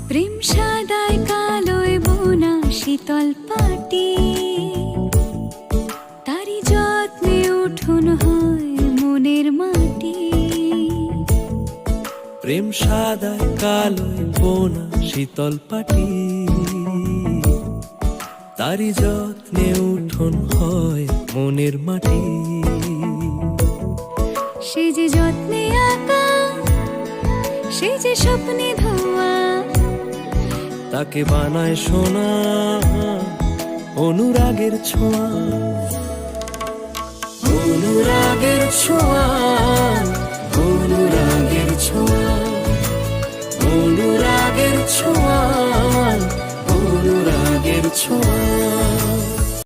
প্রেম সাদায় কালোয় বোনা শীতল পাটি, তারি যত্নে উঠোন হয় মনের মাটি। প্রেম সাদায় কালোয় বোনা শীতল পাটি, তারি যত্নে উঠোন হয় মনের মাটি। সে যে যত্নে আঁকা, সে যে স্বপ্নে ধোয়া, তাকে বানায় সোনা অনুরাগের ছোঁয়া। অনুরাগের ছোঁয়া, অনুরাগের ছোঁয়া, অনুরাগের ছোঁয়া, অনুরাগের ছোঁয়া।